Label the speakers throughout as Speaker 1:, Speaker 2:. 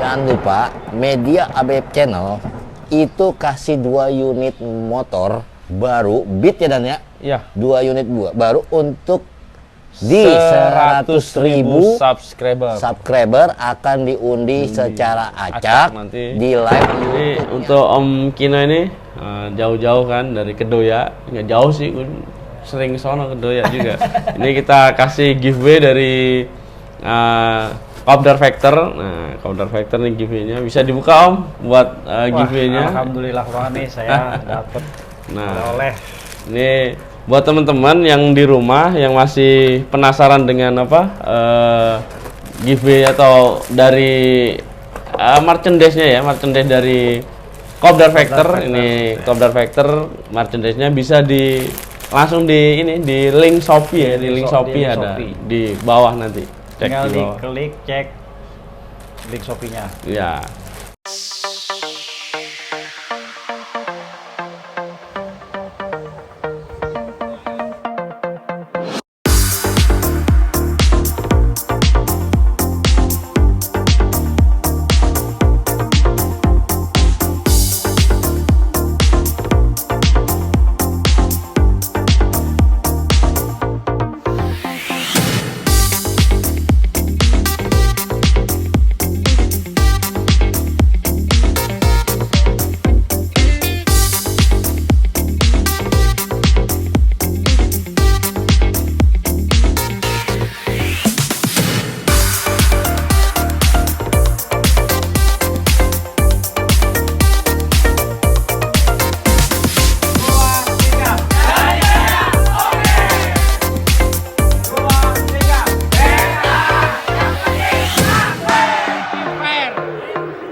Speaker 1: Jangan lupa Media ABF Channel itu kasih 2 unit motor baru Beat ya Dan ya?
Speaker 2: Iya.
Speaker 1: 2 unit baru untuk di
Speaker 2: 100.000
Speaker 1: subscriber akan diundi secara acak
Speaker 2: nanti
Speaker 1: di live
Speaker 2: Jadi
Speaker 1: YouTube.
Speaker 2: untuk Om Kino ini jauh-jauh kan dari Kedoya, nggak jauh sih, sering sono Kedoya juga. Ini kita kasih giveaway dari Kopdar Factor. Nah, Kopdar Factor nih giveaway-nya bisa dibuka Om buat giveaway-nya.
Speaker 3: Alhamdulillah banget nih saya dapat.
Speaker 2: Nah,
Speaker 3: oleh
Speaker 2: ini buat teman-teman yang di rumah yang masih penasaran dengan apa giveaway atau dari merchandise-nya ya, merchandise dari Kopdar Factor. Ini Kopdar Factor merchandise-nya bisa langsung di link Shopee ya, di link Shopee ada di bawah nanti. Cek
Speaker 3: tinggal
Speaker 2: di bawah.
Speaker 3: diklik cek link Shopee-nya.
Speaker 2: Ya.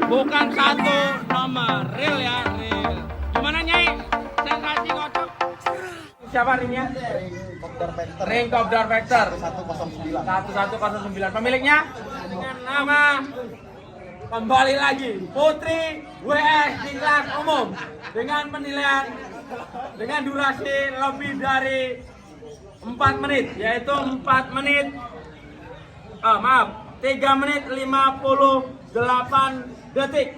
Speaker 4: Bukan satu nomor real ya, real. Gimana Nyai? Sensasi kocok. Siapa ringnya? Ring Kopdar Factor 1109. Pemiliknya dengan nama kembali lagi Putri WS di kelas umum dengan penilaian dengan durasi lebih dari 4 menit, yaitu 4 menit 3 menit 58 detik.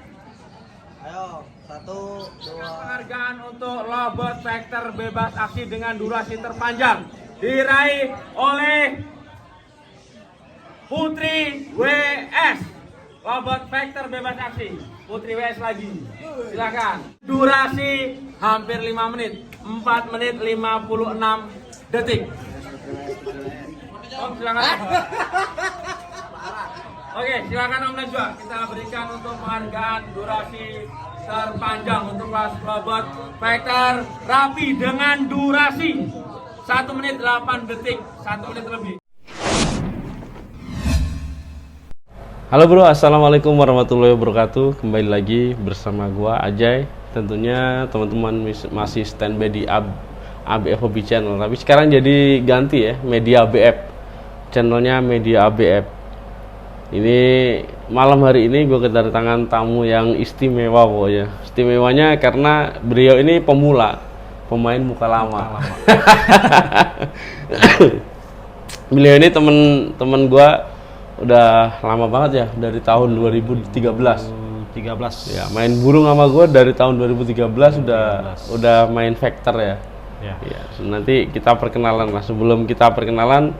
Speaker 5: Ayo, 1, 2.
Speaker 4: Penghargaan untuk Lobot Factor bebas aksi dengan durasi terpanjang diraih oleh Putri WS. Lobot Factor bebas aksi Putri WS lagi. Silakan. Durasi hampir 5 menit, 4 menit 56 detik. Om silakan. Oke, silakan Om Najwa. Kita berikan untuk penghargaan durasi terpanjang untuk kelas Lobot Factor rapi dengan durasi 1 menit 8 detik, 1 menit lebih.
Speaker 2: Halo bro, assalamualaikum warahmatullahi wabarakatuh. Kembali lagi bersama gua Ajay. Tentunya teman-teman masih standby di ABF Hobby Channel, tapi sekarang jadi ganti ya, Media ABF. Channelnya Media ABF. Ini malam hari ini gue kedatangan tamu yang istimewa pokoknya. Istimewanya karena beliau ini pemula, pemain muka lama. Beliau ini temen gue udah lama banget ya, dari tahun 2013. Ya, main burung sama gue dari tahun 2013 udah main Factor ya. Ya, nanti kita perkenalan lah. Sebelum kita perkenalan,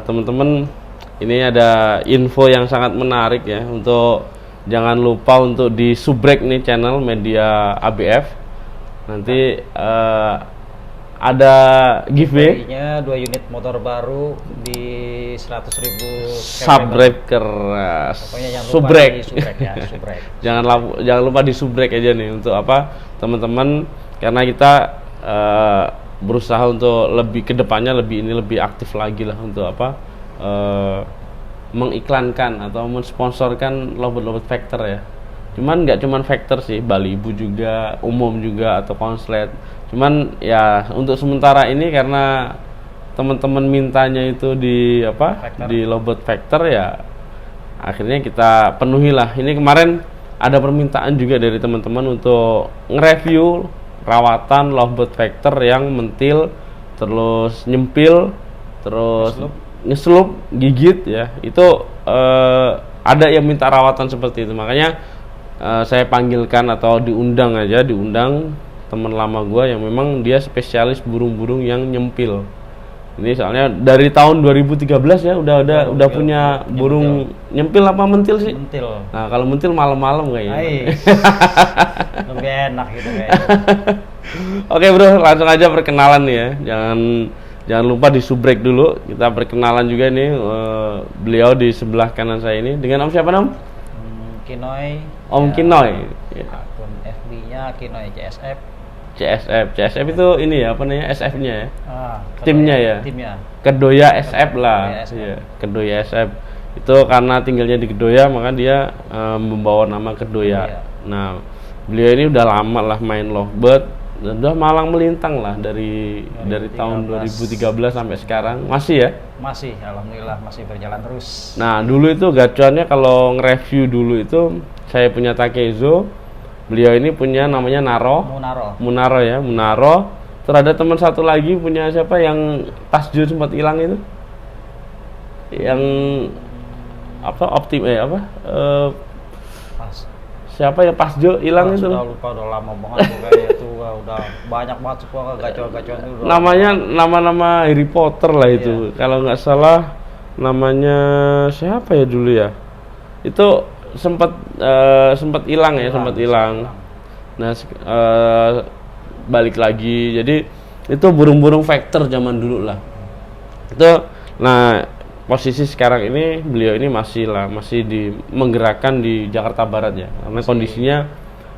Speaker 2: temen-temen, ini ada info yang sangat menarik ya. Untuk jangan lupa untuk di subrek nih channel Media ABF. Nanti ada giveaway
Speaker 3: 2 unit motor baru di 100.000
Speaker 2: subscriber.
Speaker 3: Pokoknya jangan lupa
Speaker 2: Subrek.
Speaker 3: di subrek ya, subrek.
Speaker 2: jangan lupa di subrek aja nih untuk apa teman-teman, karena kita berusaha untuk lebih kedepannya lebih aktif lagi lah untuk apa mengiklankan atau mensponsorkan Lobot Factor ya. Cuman nggak cuman Factor sih, Bali Ibu juga, umum juga atau konslet. Cuman ya untuk sementara ini karena teman-teman mintanya itu di di Lobot Factor ya, akhirnya kita penuhilah. Ini kemarin ada permintaan juga dari teman-teman untuk nge-review rawatan Lobot Factor yang mentil, terus nyempil, terus ngeselup, gigit ya. Itu ada yang minta rawatan seperti itu. Makanya saya panggilkan atau diundang teman lama gua yang memang dia spesialis burung-burung yang nyempil. Ini soalnya dari tahun 2013 ya udah punya burung nyempil apa mentil sih?
Speaker 3: Mentil.
Speaker 2: Nah, kalau mentil malam-malam kayaknya.
Speaker 3: Lebih enak gitu kayaknya.
Speaker 2: Oke, Bro, langsung aja perkenalan nih ya. Jangan lupa di subrek dulu. Kita perkenalan juga nih beliau di sebelah kanan saya ini dengan Om siapa, Om?
Speaker 3: Kinoy.
Speaker 2: Om
Speaker 3: ya,
Speaker 2: Kinoy. Ya.
Speaker 3: Akun FB-nya Kinoy CSF.
Speaker 2: CSF itu ini ya, apa namanya? SF-nya ya. Timnya ya.
Speaker 3: Timnya.
Speaker 2: Kedoya SF lah.
Speaker 3: Kedoya SF.
Speaker 2: Iya, Kedoya SF. Itu karena tinggalnya di Kedoya, maka dia membawa nama Kedoya.
Speaker 3: Iya.
Speaker 2: Nah, beliau ini udah lama lah main lovebird, udah malang melintang lah dari tahun 2013 sampai sekarang. Masih ya?
Speaker 3: Masih, alhamdulillah masih berjalan terus.
Speaker 2: Nah, dulu itu gacuannya kalau nge-review dulu itu saya punya Takezo. Beliau ini punya namanya Munaro ya, Munaro. Terus ada teman satu lagi punya siapa yang Tasjo sempat hilang itu? Yang apa? Siapa yang Pasjo hilang itu?
Speaker 3: Udah lupa, udah lama banget kayaknya itu. Udah banyak banget semua gacuan-gacuan itu.
Speaker 2: Namanya nama-nama Harry Potter lah itu. Kalau nggak salah namanya siapa ya dulu ya? Itu sempat hilang ya, sempat hilang. Nah, balik lagi. Jadi itu burung-burung vector zaman dulu lah. Itu nah posisi sekarang ini beliau ini masih menggerakkan di Jakarta Barat ya. Karena kondisinya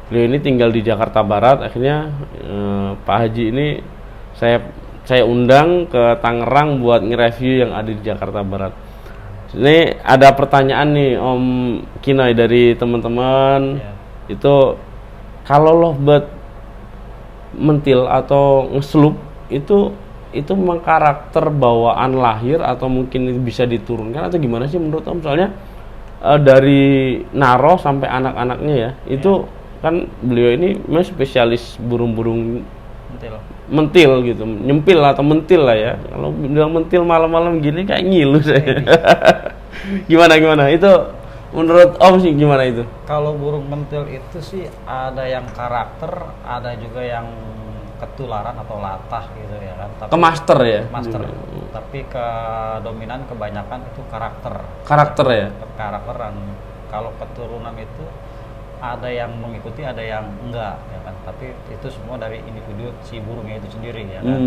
Speaker 2: beliau ini tinggal di Jakarta Barat. Akhirnya Pak Haji ini saya undang ke Tangerang buat nge-review yang ada di Jakarta Barat. Ini ada pertanyaan nih Om Kinoy dari teman-teman. Itu kalau lovebird mentil atau ngeslup itu memang karakter bawaan lahir atau mungkin bisa diturunkan atau gimana sih menurut Om? Soalnya dari Naro sampai anak-anaknya ya, itu kan beliau ini memang spesialis burung-burung mentil gitu, nyempil atau mentil lah ya. Kalau bilang mentil malam-malam gini kayak ngilu saya. Gimana itu menurut Om sih gimana itu?
Speaker 3: Kalau burung mentil itu sih ada yang karakter, ada juga yang ketularan atau latah gitu ya kan. Tapi,
Speaker 2: ke master ya?
Speaker 3: Master. Tapi ke dominan kebanyakan itu karakter.
Speaker 2: Karakter ya?
Speaker 3: Karakteran. Kalau keturunan itu ada yang mengikuti, ada yang enggak ya kan. Tapi itu semua dari individu si burungnya itu sendiri ya kan.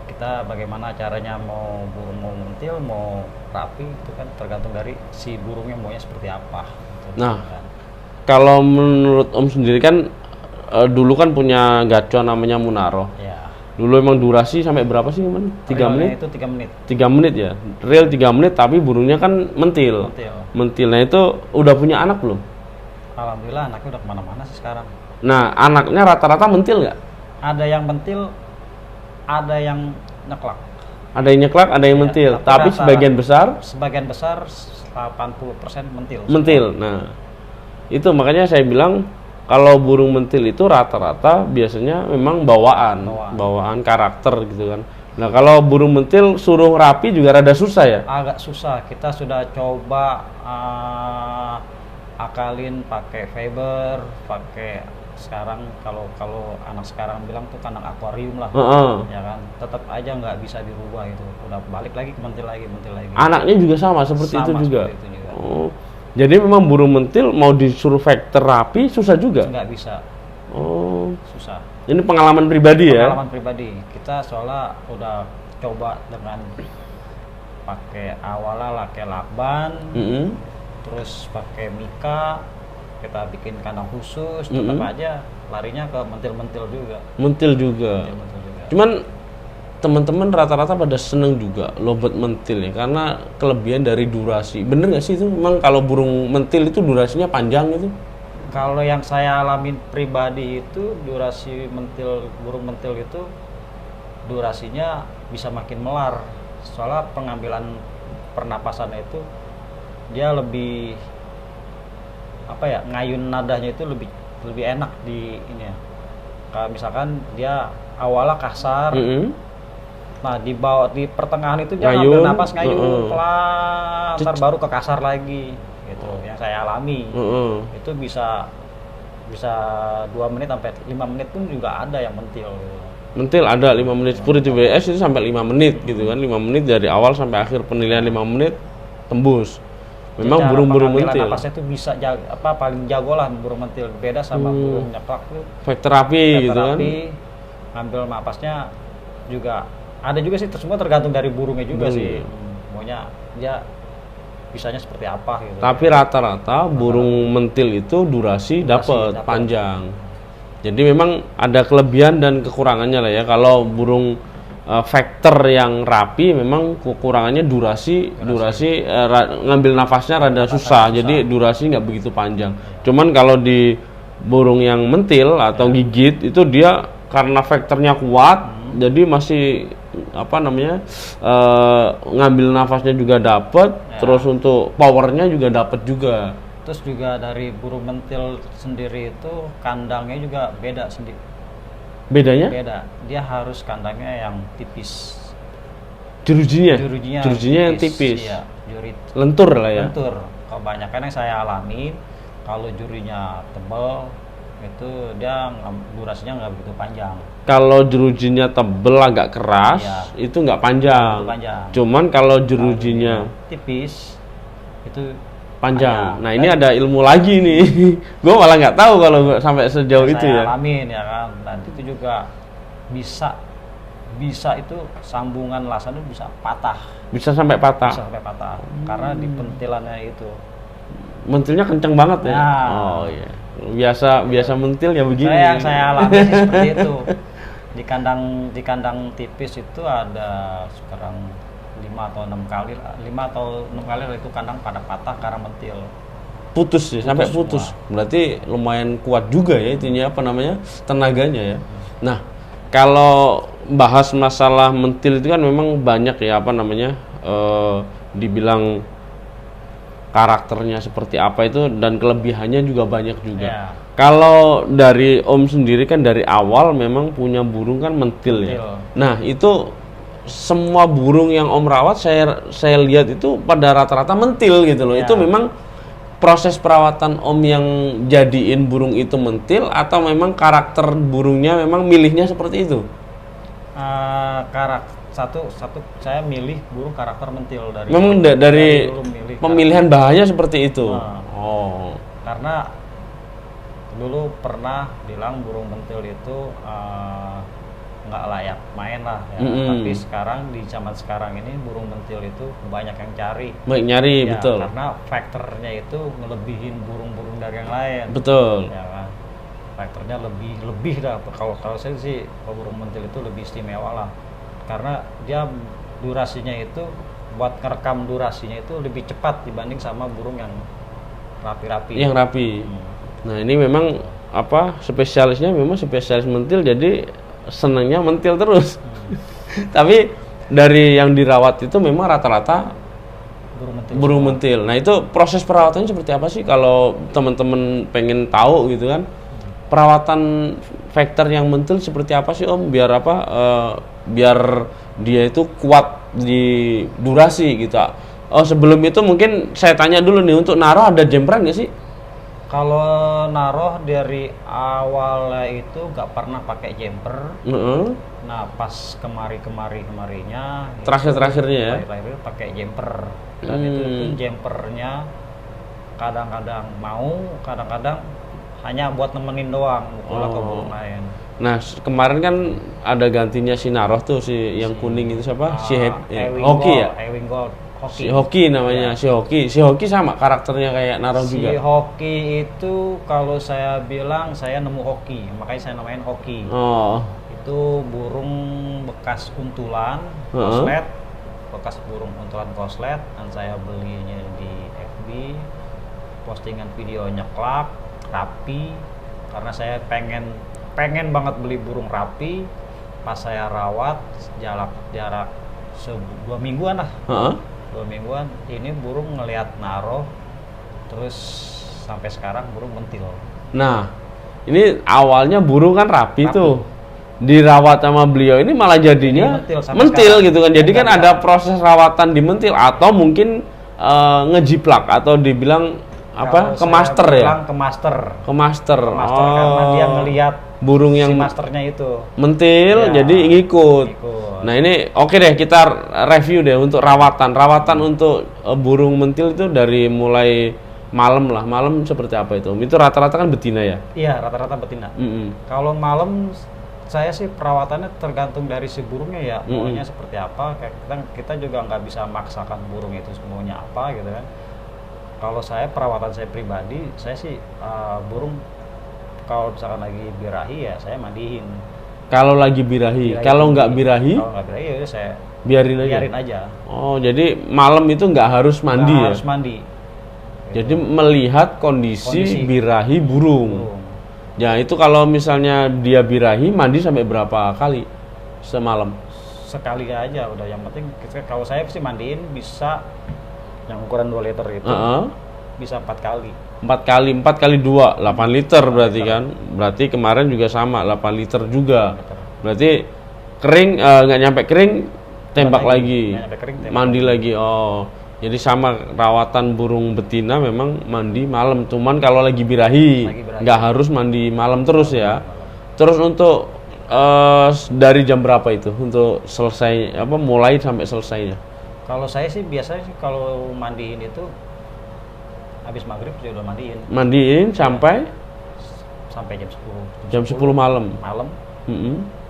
Speaker 3: Kita bagaimana caranya mau burung mau mentil, mau rapi itu kan tergantung dari si burungnya maunya seperti apa gitu,
Speaker 2: nah
Speaker 3: kan.
Speaker 2: Kalau menurut Om sendiri kan dulu kan punya gacuan namanya Munaro
Speaker 3: Ya.
Speaker 2: Dulu emang durasi sampai berapa sih teman? 3 menit?
Speaker 3: Itu 3 menit
Speaker 2: 3 menit ya? Real 3 menit tapi burungnya kan mentil. Mentilnya itu udah punya anak belum?
Speaker 3: Alhamdulillah anaknya udah kemana-mana sih sekarang.
Speaker 2: Nah anaknya rata-rata mentil nggak?
Speaker 3: Ada yang mentil, ada yang nyeklak.
Speaker 2: Ada yang nyeklak, ada yang mentil, tapi sebagian besar
Speaker 3: 80% mentil.
Speaker 2: Mentil. Nah, itu makanya saya bilang kalau burung mentil itu rata-rata biasanya memang bawaan karakter gitu kan. Nah, kalau burung mentil suruh rapi juga rada susah ya?
Speaker 3: Agak susah. Kita sudah coba akalin pakai fiber, pakai sekarang kalau anak sekarang bilang tuh kandang akuarium lah, ya kan, tetap aja nggak bisa dirubah itu, udah balik lagi ke mentil lagi.
Speaker 2: Anaknya juga sama seperti itu juga.
Speaker 3: Seperti itu juga.
Speaker 2: Oh, jadi memang burung mentil mau disuruh vector rapi susah juga?
Speaker 3: Nggak bisa.
Speaker 2: Oh,
Speaker 3: susah.
Speaker 2: Ini pengalaman pribadi ya?
Speaker 3: Pengalaman pribadi. Kita soalnya udah coba dengan pakai awalnya pakai lakban, terus pakai mika. Kita bikin kandang khusus, tetap aja larinya ke mentil juga. Mentil juga.
Speaker 2: Cuman teman-teman rata-rata pada seneng juga lovebird mentil ya, karena kelebihan dari durasi. Bener nggak sih itu? Memang kalau burung mentil itu durasinya panjang itu?
Speaker 3: Kalau yang saya alamin pribadi itu durasi burung mentil itu durasinya bisa makin melar. Soalnya pengambilan pernapasannya itu dia lebih ngayun nadanya itu lebih enak di ini ya. Kalau misalkan dia awalnya kasar, nah di pertengahan itu jangan ambil napas ngayun pelan, ntar baru ke kasar lagi gitu. yang saya alami. Itu bisa 2 menit sampai 5 menit pun juga ada yang mentil gitu.
Speaker 2: Mentil ada 5 menit, Purity WS itu sampai 5 menit gitu kan, 5 menit dari awal sampai akhir penilaian 5 menit tembus. Memang
Speaker 3: Cara
Speaker 2: burung-burung
Speaker 3: pengambilan
Speaker 2: mentil.
Speaker 3: napasnya itu bisa paling jago lah burung mentil, beda sama burung nyeklak tuh.
Speaker 2: Efek terapi gitu kan.
Speaker 3: Ngambil napasnya juga ada juga sih, semua tergantung dari burungnya juga sih. Maunya dia bisanya seperti apa gitu.
Speaker 2: Tapi rata-rata burung mentil itu durasi dapat panjang. Jadi memang ada kelebihan dan kekurangannya lah ya. Kalau burung vector yang rapi memang kekurangannya durasi ngambil nafasnya rada susah. Jadi durasi nggak begitu panjang. Cuman kalau di burung yang mentil atau gigit itu dia karena vektornya kuat, jadi masih ngambil nafasnya juga dapat, terus untuk powernya juga dapat juga.
Speaker 3: Terus juga dari burung mentil sendiri itu kandangnya juga beda sendiri.
Speaker 2: Bedanya?
Speaker 3: Beda, dia harus kandangnya yang tipis.
Speaker 2: Jerujinya yang tipis.
Speaker 3: Iya, juri
Speaker 2: lentur lah ya.
Speaker 3: lentur. Kebanyakan yang saya alami kalau jurinya tebal itu dia durasinya nggak begitu panjang.
Speaker 2: Kalau jerujinya tebel agak keras, itu nggak panjang. Cuman kalau jerujinya
Speaker 3: tipis itu
Speaker 2: panjang. Nah ini ada ilmu lagi nih. Gue malah nggak tahu kalau sampai sejauh itu
Speaker 3: saya
Speaker 2: ya.
Speaker 3: alamin ya kan. Dan itu juga bisa itu sambungan lasan itu bisa patah.
Speaker 2: Bisa sampai patah.
Speaker 3: Bisa sampai patah karena di pentilannya itu.
Speaker 2: Mentilnya kenceng banget ya.
Speaker 3: Nah.
Speaker 2: Oh iya. Biasa mentil ya begini.
Speaker 3: Saya alami sih seperti itu. Di kandang tipis itu ada sekarang 5 atau 6 kali itu kandang pada patah karena mentil.
Speaker 2: Putus ya, sampai putus. Berarti lumayan kuat juga ya itunya tenaganya ya. Nah, kalau bahas masalah mentil itu kan memang banyak ya dibilang karakternya seperti apa itu dan kelebihannya juga banyak juga. Kalau dari Om sendiri kan dari awal memang punya burung kan mentil ya. Nah, itu semua burung yang Om rawat saya lihat itu pada rata-rata mentil gitu loh. Itu memang proses perawatan Om yang jadiin burung itu mentil atau memang karakter burungnya memang milihnya seperti itu?
Speaker 3: Satu saya milih burung karakter mentil dari
Speaker 2: memang dari pemilihan bahannya seperti itu.
Speaker 3: Karena dulu pernah bilang burung mentil itu nggak layak main lah ya. Tapi sekarang di zaman sekarang ini burung mentil itu banyak yang cari.
Speaker 2: Betul.
Speaker 3: Karena faktornya itu ngelebihin burung-burung dari yang lain.
Speaker 2: Betul.
Speaker 3: Ya kan. Faktornya lebih dah. Kalau saya sih burung mentil itu lebih istimewa lah. Karena dia durasinya itu buat ngerekam durasinya itu lebih cepat dibanding sama burung yang rapi-rapi.
Speaker 2: Yang rapi. Nah, ini memang spesialisnya memang spesialis mentil jadi senangnya mentil terus. Tapi dari yang dirawat itu memang rata-rata burung mentil. Nah, itu proses perawatannya seperti apa sih kalau teman-teman pengen tahu gitu kan? Perawatan vektor yang mentil seperti apa sih Om biar dia itu kuat di durasi gitu. Sebelum itu mungkin saya tanya dulu nih, untuk naruh ada jemperan nggak sih?
Speaker 3: Kalau naruh dari awalnya itu nggak pernah pakai jumper. Nah pas kemarinya
Speaker 2: terakhirnya ya
Speaker 3: pakai jumper. Dan itu jumpernya kadang-kadang mau, kadang-kadang hanya buat nemenin doang, mukul atau burung lain.
Speaker 2: Nah kemarin kan ada gantinya si naruh tuh yang kuning itu siapa? Hoki ya?
Speaker 3: Ewing Gold.
Speaker 2: Si Hoki namanya, si Hoki sama karakternya kayak naruh juga.
Speaker 3: Si Hoki itu kalau saya bilang saya nemu Hoki, makanya saya namain Hoki. Itu burung bekas kuntulan, koslet, bekas burung kuntulan koslet, dan saya belinya di FB, postingan video nyeklak, rapi, karena saya pengen banget beli burung rapi. Pas saya rawat jarak 2 mingguan lah. 2 mingguan ini burung ngelihat naruh terus sampai sekarang burung mentil. Nah
Speaker 2: ini awalnya burung kan rapi tuh, dirawat sama beliau ini malah jadinya mentil gitu kan. Jadi kan ada proses rawatan di mentil atau mungkin ngejiplak atau dibilang apa?
Speaker 3: Kalau
Speaker 2: Ke master
Speaker 3: saya
Speaker 2: ya?
Speaker 3: bilang ke master.
Speaker 2: Ke master.
Speaker 3: Master karena dia ngelihat
Speaker 2: burung yang
Speaker 3: si masternya itu.
Speaker 2: mentil
Speaker 3: Ya,
Speaker 2: jadi ngikut.
Speaker 3: ngikut.
Speaker 2: Nah, ini oke deh, kita review deh untuk rawatan. Rawatan untuk burung mentil itu dari mulai malam lah. Malam seperti apa itu? Itu rata-rata kan betina ya?
Speaker 3: Iya, rata-rata betina. Kalau malam saya sih perawatannya tergantung dari si burungnya ya, maunya seperti apa. Kayak kita juga nggak bisa maksakan burung itu semuanya apa gitu kan. Kalau saya perawatan saya pribadi, saya sih burung kalau misalkan lagi birahi ya saya mandiin.
Speaker 2: Kalau lagi birahi, kalau nggak birahi,
Speaker 3: Kalau nggak birahi ya udah saya
Speaker 2: biarin aja.
Speaker 3: aja.
Speaker 2: Oh, jadi malam itu nggak harus mandi
Speaker 3: Nggak
Speaker 2: ya?
Speaker 3: harus mandi.
Speaker 2: Jadi melihat kondisi birahi burung. Ya, itu kalau misalnya dia birahi, mandi sampai berapa kali semalam?
Speaker 3: Sekali aja udah, yang penting kalau saya sih mandiin bisa yang ukuran 2 liter itu bisa 4 kali.
Speaker 2: 4 kali 2, 8 liter berarti kan? Berarti kemarin juga sama, 8 liter juga. Berarti kering, nggak nyampe kering, tembak lagi.
Speaker 3: Nggak nyampe kering, tembak
Speaker 2: Mandi lagi. Oh, jadi sama rawatan burung betina memang mandi malam. Cuman kalau lagi birahi, nggak harus mandi malam terus ya. Terus untuk dari jam berapa itu untuk selesai mulai sampai selesainya?
Speaker 3: Kalau saya sih biasanya sih kalau mandiin itu habis maghrib saya udah mandiin.
Speaker 2: Mandiin sampai
Speaker 3: Jam 10.
Speaker 2: jam 10 malam.
Speaker 3: Malam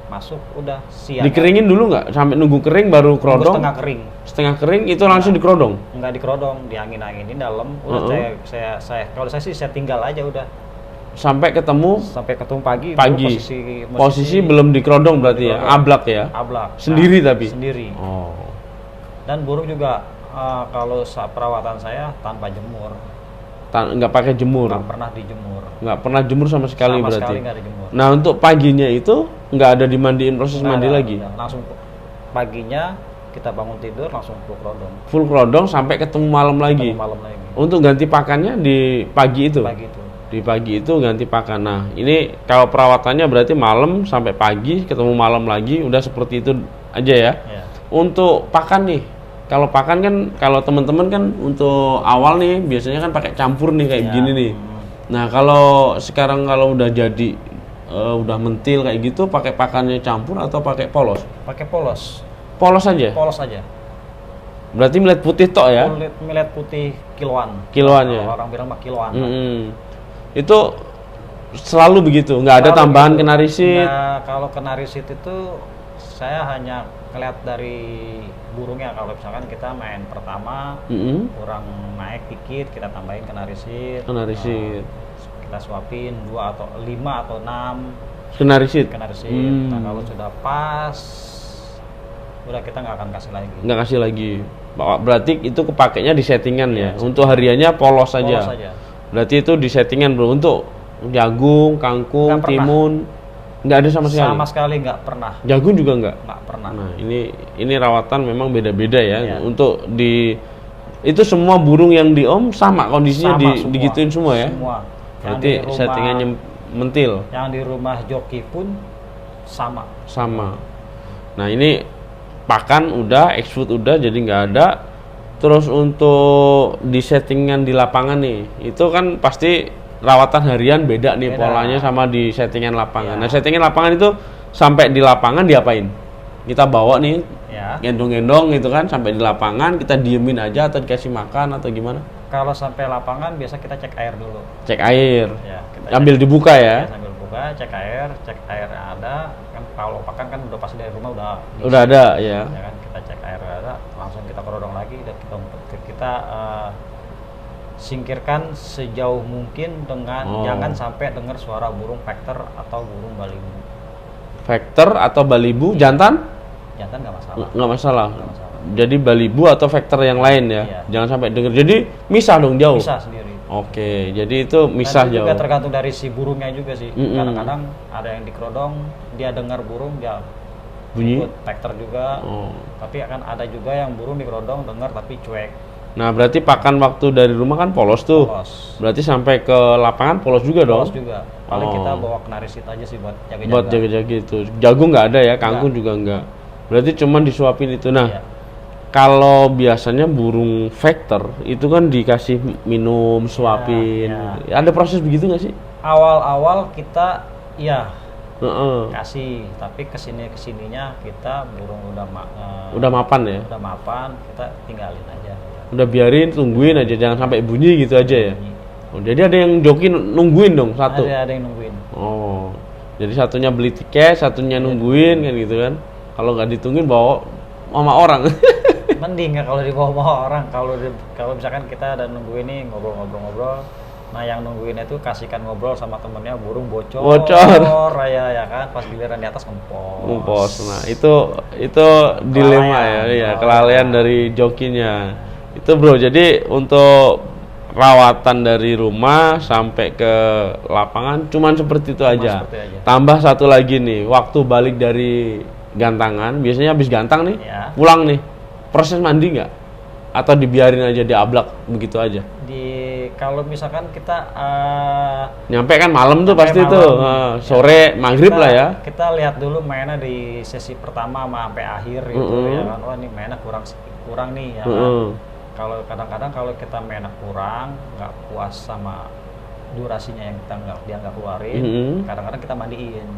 Speaker 3: masuk udah siang.
Speaker 2: Dikeringin dulu nggak? Sampai nunggu kering baru
Speaker 3: Nunggu
Speaker 2: kerodong?
Speaker 3: setengah kering.
Speaker 2: Setengah kering itu langsung dikerodong?
Speaker 3: Enggak dikerodong, diangin-anginin dalam. Udah saya kalau saya sih saya tinggal aja udah.
Speaker 2: Sampai ketemu
Speaker 3: pagi.
Speaker 2: pagi.
Speaker 3: Baru
Speaker 2: Posisi belum dikerodong berarti ya? Ablak ya?
Speaker 3: ablak.
Speaker 2: Sendiri tapi?
Speaker 3: Sendiri.
Speaker 2: Oh.
Speaker 3: Dan burung juga kalau perawatan saya tanpa jemur.
Speaker 2: Nggak pakai jemur?
Speaker 3: Nggak pernah dijemur.
Speaker 2: Nggak pernah jemur sama sekali
Speaker 3: Sama
Speaker 2: berarti?
Speaker 3: sekali nggak dijemur.
Speaker 2: Nah, untuk paginya itu nggak ada dimandiin proses mandi lagi?
Speaker 3: Udah, langsung paginya kita bangun tidur langsung full kerodong.
Speaker 2: Full kerodong sampai ketemu malam lagi?
Speaker 3: Ketemu malam lagi.
Speaker 2: Untuk ganti pakannya di pagi itu?
Speaker 3: Pagi itu.
Speaker 2: Di pagi itu ganti pakan. Nah, ini kalau perawatannya berarti malam sampai pagi, ketemu malam lagi, udah seperti itu aja ya?
Speaker 3: Ya.
Speaker 2: Untuk pakan nih, kalau pakan kan, kalau teman-teman kan untuk awal nih biasanya kan pakai campur nih kayak begini nih. Nah, kalau sekarang kalau udah jadi udah mentil kayak gitu, pakai pakannya campur atau pakai polos?
Speaker 3: Pakai polos.
Speaker 2: Polos aja?
Speaker 3: Polos aja.
Speaker 2: Berarti millet putih tok ya?
Speaker 3: Millet putih kiloan.
Speaker 2: Kiloan ya?
Speaker 3: Orang bilang mah kiloan.
Speaker 2: Itu selalu begitu? Nggak ada tambahan kenarisit?
Speaker 3: Nah, kalau kenarisit itu saya hanya ngeliat dari burungnya. Kalau misalkan kita main pertama kurang naik dikit, kita tambahin kenarisit. Kita suapin 2 atau 5 atau 6
Speaker 2: kenarisit.
Speaker 3: Nah, kalau sudah pas udah kita nggak akan kasih lagi.
Speaker 2: Nggak kasih lagi. Berarti itu kepakainya di settingan ya. Untuk hariannya polos saja. Berarti itu di settingan bro. Untuk jagung, kangkung, timun nggak ada sama sekali.
Speaker 3: Sama sekali nggak pernah.
Speaker 2: Jagung juga nggak?
Speaker 3: Nggak pernah.
Speaker 2: Nah, ini rawatan memang beda-beda ya. Untuk itu semua burung yang di om sama kondisinya
Speaker 3: Sama
Speaker 2: digituin semua ya.
Speaker 3: Semua.
Speaker 2: Berarti settingannya mentil.
Speaker 3: Yang di rumah joki pun sama.
Speaker 2: Nah, ini pakan udah, X-food udah, jadi nggak ada. Terus untuk di settingan di lapangan nih, itu kan pasti rawatan harian beda nih polanya sama di settingan lapangan. Nah, settingan lapangan itu sampai di lapangan diapain? Kita bawa nih, gendong-gendong gitu kan, sampai di lapangan kita diemin aja atau dikasih makan atau gimana?
Speaker 3: Kalau sampai lapangan biasa kita cek air dulu.
Speaker 2: Cek air.
Speaker 3: Ya,
Speaker 2: sambil dibuka ya?
Speaker 3: Sambil buka, cek air yang ada. Kan kalau pakan kan udah pasti dari rumah
Speaker 2: udah ada ya.
Speaker 3: Ya kan, kita cek air ada, langsung kita kerodong lagi dan kita singkirkan sejauh mungkin dengan jangan sampai dengar suara burung vector atau burung balibu.
Speaker 2: Vector atau balibu jantan?
Speaker 3: Jantan nggak masalah.
Speaker 2: Nggak masalah. Jadi balibu atau vector yang lain ya. Iya. Jangan sampai dengar. Jadi misah dong jauh.
Speaker 3: Misah sendiri.
Speaker 2: Oke, jadi itu misah jauh.
Speaker 3: Juga tergantung dari si burungnya juga sih. Kadang-kadang ada yang dikerodong, dia dengar burung dia
Speaker 2: bunyi
Speaker 3: vector juga. Tapi akan ada juga yang burung dikerodong dengar tapi cuek.
Speaker 2: Nah, berarti pakan waktu dari rumah kan polos tuh. Berarti sampai ke lapangan polos juga dong?
Speaker 3: Polos juga. Paling kita bawa kenarisit aja sih buat jaga-jaga.
Speaker 2: Buat jaga-jaga itu. Jagung nggak ada ya, kangkung juga nggak. Berarti cuman disuapin itu. Nah, kalau biasanya burung vector itu kan dikasih minum, suapin.
Speaker 3: Ya.
Speaker 2: Ada proses begitu nggak sih?
Speaker 3: Awal-awal kita ya
Speaker 2: Heeh.
Speaker 3: kasih, tapi kesininya kita burung
Speaker 2: Udah mapan ya?
Speaker 3: udah mapan, kita tinggalin aja.
Speaker 2: Udah biarin, tungguin aja, jangan sampai bunyi gitu aja ya. Oh, jadi ada yang joki nungguin dong satu.
Speaker 3: Ada yang nungguin.
Speaker 2: Oh, jadi satunya beli tiket, satunya nungguin kan gitu kan. Kalau nggak ditungguin bawa sama orang.
Speaker 3: Mending ya kalau dibawa sama orang. Kalau misalkan kita ada nungguin nih ngobrol-ngobrol, nah yang nungguinnya itu kasihkan ngobrol sama temennya burung bocor ya kan, pas giliran di atas ngempos.
Speaker 2: Nah itu dilema ya, kelalaian dari jokinya itu bro. Jadi untuk rawatan dari rumah sampai ke lapangan cuman seperti itu aja. Tambah satu lagi nih, waktu balik dari gantangan, biasanya habis gantang nih, pulang nih, proses mandi nggak? Atau dibiarin aja diablak begitu aja?
Speaker 3: Kalau misalkan kita
Speaker 2: nyampe kan malam tuh pasti tuh, sore maghrib lah ya.
Speaker 3: Kita lihat dulu mainnya di sesi pertama sampai akhir gitu ya kan. Wah ini mainnya kurang nih ya kan. Kalau kadang-kadang kalau kita mainnya kurang, nggak puas sama durasinya yang dia nggak keluarin, kadang-kadang kita mandiin.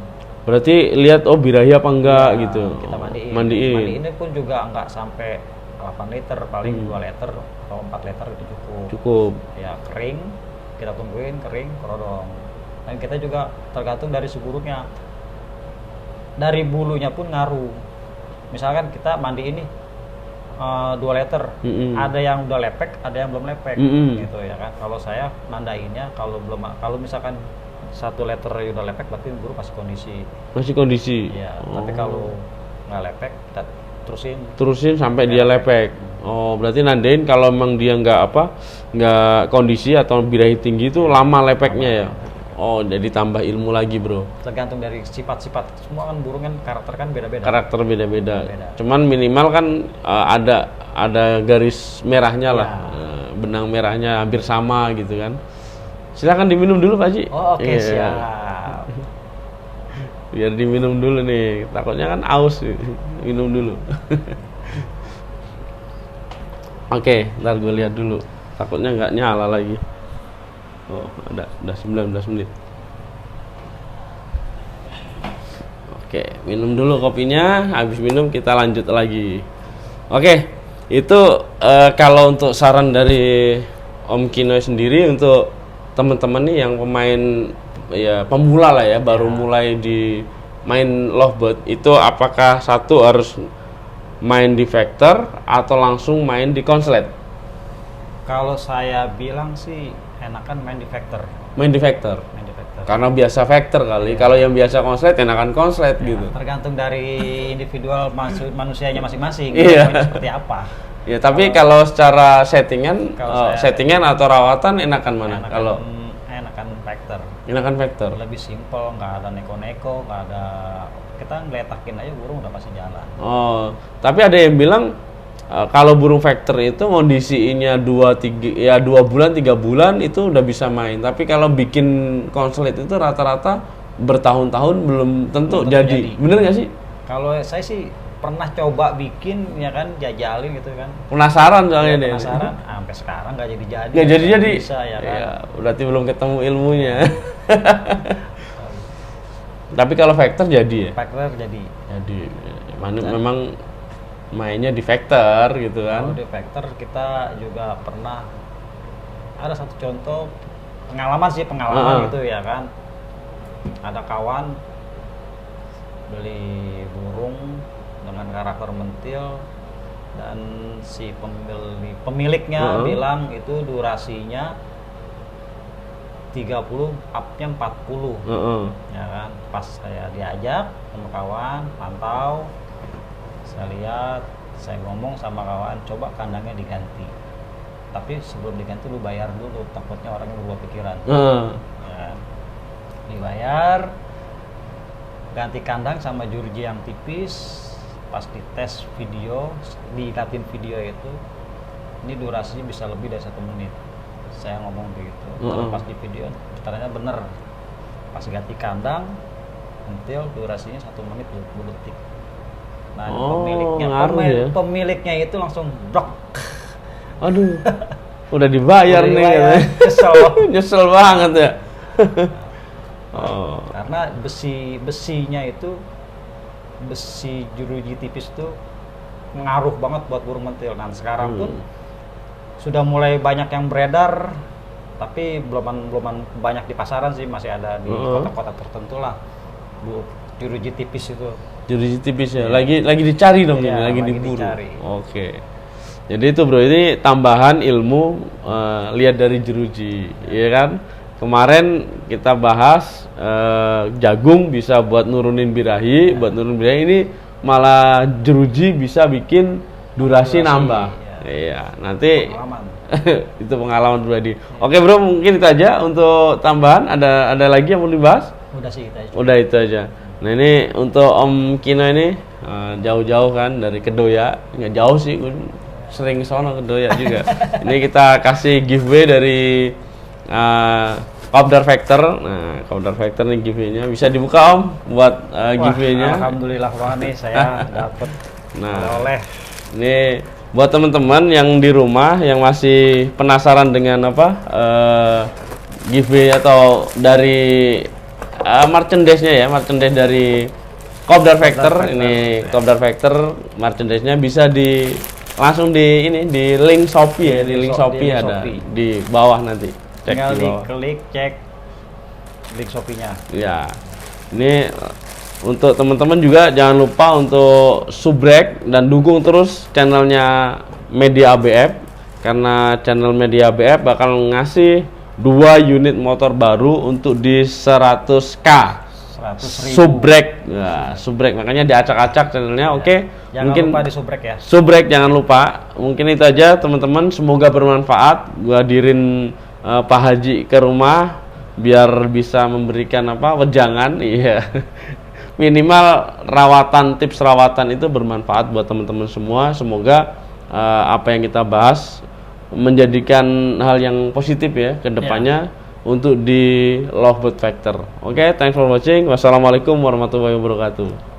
Speaker 2: Berarti lihat birahi apa enggak gitu.
Speaker 3: Kita mandiin. Mandiinnya pun juga nggak sampai 8 liter, paling 2 liter atau 4 liter itu cukup. Ya kering, kita tungguin kering, kerodong. Dan kita juga tergantung dari si burungnya. Dari bulunya pun ngaruh. Misalkan kita mandi ini 2 liter, ada yang udah lepek, ada yang belum lepek, gitu ya kan. Kalau saya nandainnya kalau misalkan 1 liter udah lepek, berarti burung masih kondisi. Ya, tapi kalau nggak lepek, kita terusin sampai dia lepek. Oh, berarti nandain kalau memang dia nggak kondisi atau birahi tinggi itu lama lepeknya ya. Oh, jadi tambah ilmu lagi bro. Tergantung dari sifat-sifat, semua kan burung kan karakter kan beda-beda.
Speaker 2: Karakter beda-beda. Cuman minimal kan ada garis merahnya lah, benang merahnya hampir sama gitu kan. Silakan diminum dulu Pak Haji.
Speaker 3: Oh, oke, siap.
Speaker 2: Biar diminum dulu nih, takutnya kan aus. Minum dulu. Oke, ntar gue lihat dulu. Takutnya nggak nyala lagi. Oh, udah 19 menit. Oke, minum dulu kopinya. Habis minum kita lanjut lagi. Oke, itu kalau untuk saran dari Om Kinoy sendiri untuk teman-teman nih yang pemain ya pemula lah ya, baru mulai di main lovebird itu, apakah satu harus main di vector atau langsung main di konslet?
Speaker 3: Kalau saya bilang sih enakan main di vector.
Speaker 2: Main di vector. Karena biasa vector kali. Kalau yang biasa konslet enakan konslet gitu.
Speaker 3: Tergantung dari individual manusianya masing-masing. Seperti apa.
Speaker 2: Ya, tapi kalau secara settingan atau rawatan enakan mana?
Speaker 3: Enakan vector.
Speaker 2: Enakan vector.
Speaker 3: Lebih simpel, nggak ada neko-neko, nggak ada, kita ngeletakin aja burung udah pasti jalan.
Speaker 2: Oh, tapi ada yang bilang kalau burung vector itu kondisinya 2 bulan 3 bulan itu udah bisa main. Tapi kalau bikin konslet itu rata-rata bertahun-tahun belum tentu jadi. Bener nggak sih?
Speaker 3: Kalau saya sih pernah coba bikin ya kan, jajalin gitu kan.
Speaker 2: Penasaran soalnya deh.
Speaker 3: Penasaran, sampai sekarang nggak jadi-jadi.
Speaker 2: Nggak jadi-jadi.
Speaker 3: Bisa ya kan. Ya,
Speaker 2: berarti belum ketemu ilmunya. Tapi kalau vector jadi ya?
Speaker 3: Vector jadi.
Speaker 2: Memang mainnya di vector gitu kan.
Speaker 3: Kalau di vector kita juga pernah ada satu contoh pengalaman gitu ya kan. Ada kawan beli burung dengan karakter mentil dan si pemiliknya bilang itu durasinya 30 up-nya 40. Ya kan, pas saya diajak sama kawan pantau, saya lihat, saya ngomong sama kawan, coba kandangnya diganti. Tapi sebelum diganti lu bayar dulu, takutnya orang yang berubah pikiran. Ya, dibayar, ganti kandang sama jurji yang tipis. Pas dites video, dilihatin video itu, ini durasinya bisa lebih dari 1 menit. Saya ngomong begitu. Pas di video ternyata bener. Pas ganti kandang, mentil durasinya 1 menit 20 detik. Nah,
Speaker 2: Oh,
Speaker 3: pemiliknya
Speaker 2: ngaruh ya.
Speaker 3: pemiliknya itu langsung brok.
Speaker 2: Aduh, udah dibayar
Speaker 3: Udah
Speaker 2: nih.
Speaker 3: dibayar,
Speaker 2: katanya.
Speaker 3: kesel.
Speaker 2: Nyesel banget ya. Oh.
Speaker 3: Karena besinya itu, besi jeruji tipis itu ngaruh banget buat burung pentil. Dan sekarang pun sudah mulai banyak yang beredar, tapi belum banyak di pasaran sih, masih ada di kota-kota tertentu lah. Jeruji tipis itu.
Speaker 2: Jeruji tipis ya. Lagi dicari dong
Speaker 3: Iya,
Speaker 2: ini, lagi
Speaker 3: lagi
Speaker 2: diburu.
Speaker 3: dicari.
Speaker 2: Oke. Jadi itu bro, ini tambahan ilmu lihat dari jeruji, ya kan? Kemarin kita bahas jagung bisa buat nurunin birahi, buat nurunin birahi, ini malah jeruji bisa bikin durasi nambah. Iya, nanti
Speaker 3: Pengalaman.
Speaker 2: itu pengalaman pribadi. Oke bro, mungkin itu aja untuk tambahan. Ada lagi yang mau dibahas?
Speaker 3: Udah sih kita.
Speaker 2: Udah itu aja. Nah ini untuk Om Kino ini jauh-jauh kan dari Kedoya, nggak jauh sih, gue sering sono Kedoya juga. Ini kita kasih giveaway dari Kopdar Factor. Nah, Kopdar Factor nih giveaway-nya bisa dibuka Om buat giveaway-nya.
Speaker 3: Alhamdulillah banget nih saya dapat oleh.
Speaker 2: Ini buat teman-teman yang di rumah yang masih penasaran dengan giveaway atau dari merchandise-nya ya, merchandise dari Kopdar Factor. Ini Kopdar Factor merchandise-nya bisa langsung di link Shopee ya, di link Shopee ada di bawah nanti. Cek
Speaker 3: Tinggal
Speaker 2: di bawah.
Speaker 3: diklik, cek link Shopee-nya.
Speaker 2: Ya. Ini untuk teman-teman juga jangan lupa untuk subrek dan dukung terus channelnya Media ABF, karena channel Media ABF bakal ngasih 2 unit motor baru untuk di 100K
Speaker 3: 100.000.
Speaker 2: subrek. Nah, subrek makanya diacak-acak channelnya. Oke.
Speaker 3: Jangan
Speaker 2: Mungkin
Speaker 3: lupa di subrek ya.
Speaker 2: subrek jangan lupa. Mungkin itu aja teman-teman, semoga bermanfaat. Gua hadirin Pak Haji ke rumah biar bisa memberikan wejangan. Iya. Minimal tips rawatan itu bermanfaat buat teman-teman semua. Semoga apa yang kita bahas menjadikan hal yang positif ya ke depannya untuk di Lovebird Factor. Oke, thanks for watching. Wassalamualaikum warahmatullahi wabarakatuh.